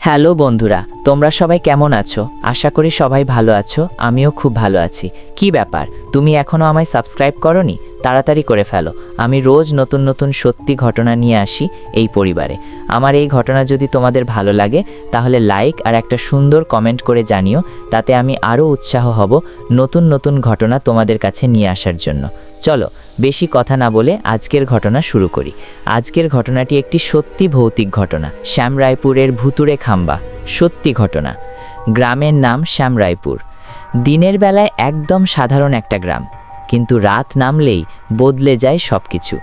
Hello বন্ধুরা, তোমরা সবাই কেমন আছো? আশা করি সবাই ভালো আছো। আমিও খুব ভালো আছি। কি ব্যাপার, তুমি এখনো আমায় সাবস্ক্রাইব করোনি? তাড়াতাড়ি করে ফেলো। আমি রোজ নতুন নতুন সত্যি ঘটনা নিয়ে আসি এই পরিবারে। আমার এই ঘটনা যদি তোমাদের ভালো লাগে তাহলে লাইক আর একটা সুন্দর কমেন্ট করে জানিও। তাতে আমি আরও উৎসাহ হব নতুন নতুন ঘটনা তোমাদের কাছে নিয়ে আসার জন্য। চলো বেশি কথা না বলে আজকের ঘটনা শুরু করি। আজকের ঘটনাটি একটি সত্যি ভৌতিক ঘটনা। শ্যামরায়পুরের ভুতুড়ে খাম্বা। সত্যি ঘটনা। গ্রামের নাম শ্যামরায়পুর। দিনের বেলায় একদম সাধারণ একটা গ্রাম, কিন্তু রাত নামলেই বদলে যায় সব কিছু।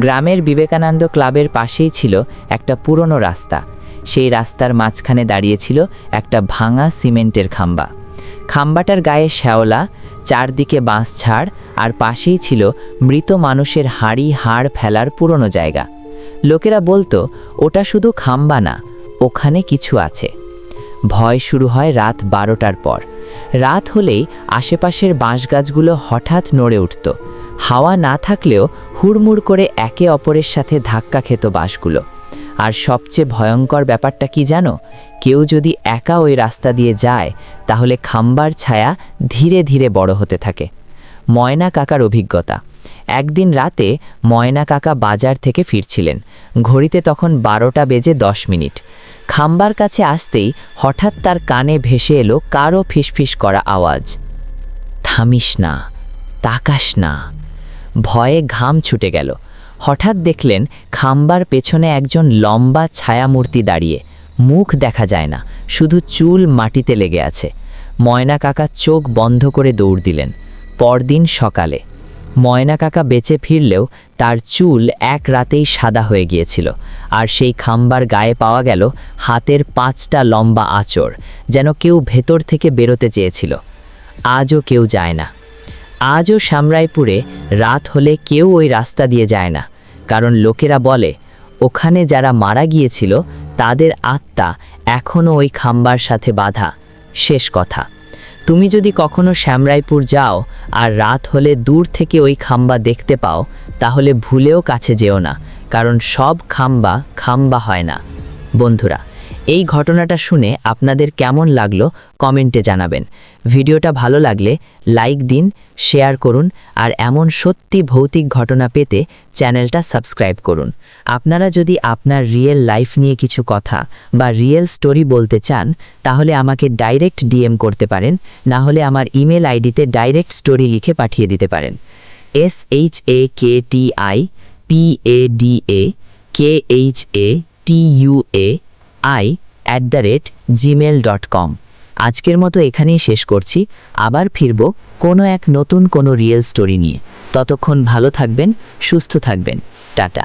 গ্রামের বিবেকানন্দ ক্লাবের পাশেই ছিল একটা পুরনো রাস্তা। সেই রাস্তার মাঝখানে দাঁড়িয়েছিল একটা ভাঙা সিমেন্টের খাম্বা। খাম্বাটার গায়ে শ্যাওলা, চারদিকে বাঁশঝাড়, আর পাশেই ছিল মৃত মানুষের হাড় ফেলার পুরনো জায়গা। লোকেরা বলতো ওটা শুধু খাম্বা না, ওখানে কিছু আছে। ভয় শুরু হয় রাত 12টার পর। রাত হলেই আশেপাশের বাঁশগাছগুলো হঠাৎ নড়ে উঠত। হাওয়া না থাকলেও হুড়মুড় করে একে অপরের সাথে ধাক্কা খেত বাঁশগুলো। আর সবচেয়ে ভয়ঙ্কর ব্যাপারটা কি জানো? কেউ যদি একা ওই রাস্তা দিয়ে যায় তাহলে খাম্বার ছায়া ধীরে ধীরে বড় হতে থাকে। ময়না কাকার অভিজ্ঞতা। একদিন রাতে ময়না কাকা বাজার থেকে ফিরছিলেন। ঘড়িতে তখন 12টা বেজে 10 মিনিট। খাম্বার কাছে আসতেই হঠাৎ তার কানে ভেসে এলো কারো ফিসফিস করা আওয়াজ, থামিস না, তাকাস না। ভয়ে ঘাম ছুটে গেল। হঠাৎ দেখলেন খাম্বার পেছনে একজন লম্বা ছায়ামূর্তি দাঁড়িয়ে। মুখ দেখা যায় না, শুধু চুল মাটিতে লেগে আছে। ময়না কাকা চোখ বন্ধ করে দৌড় দিলেন। পরদিন সকালে ময়না কাকা বেঁচে ফিরলেও তার চুল এক রাতেই সাদা হয়ে গিয়েছিল। আর সেই খাম্বার গায়ে পাওয়া গেল হাতের 5টা লম্বা আঁচড়, যেন কেউ ভেতর থেকে বেরোতে চেয়েছিল। আজও কেউ যায় না। আজও শ্যামরায়পুরে রাত হলে কেউ ওই রাস্তা দিয়ে যায় না, কারণ লোকেরা বলে ওখানে যারা মারা গিয়েছিল তাদের আত্মা এখনও ওই খাম্বার সাথে বাঁধা। শেষ কথা, তুমি যদি কখনো শ্যামরায়পুর যাও আর রাত হলে দূর থেকে ওই খাম্বা দেখতে পাও তাহলে ভুলেও কাছে যেও না, কারণ সব খাম্বা খাম্বা হয় না। বন্ধুরা, এই ঘটনাটা শুনে আপনাদের কেমন লাগলো কমেন্টে জানাবেন। ভিডিওটা ভালো লাগলে লাইক দিন, শেয়ার করুন, আর এমন সত্যি ভৌতিক ঘটনা পেতে চ্যানেলটা সাবস্ক্রাইব করুন। আপনারা যদি আপনার রিয়েল লাইফ নিয়ে কিছু কথা বা রিয়েল স্টোরি বলতে চান তাহলে আমাকে ডাইরেক্ট ডিএম করতে পারেন, না হলে আমার ইমেল আইডিতে ডাইরেক্ট স্টোরি লিখে পাঠিয়ে দিতে পারেন। shaktipadakai@gmail.com। আজকের মতো এখানেই শেষ করছি। আবার ফিরব কোনো এক নতুন কোনো রিয়েল স্টোরি নিয়ে। ততক্ষণ ভালো থাকবেন, সুস্থ থাকবেন। টাটা।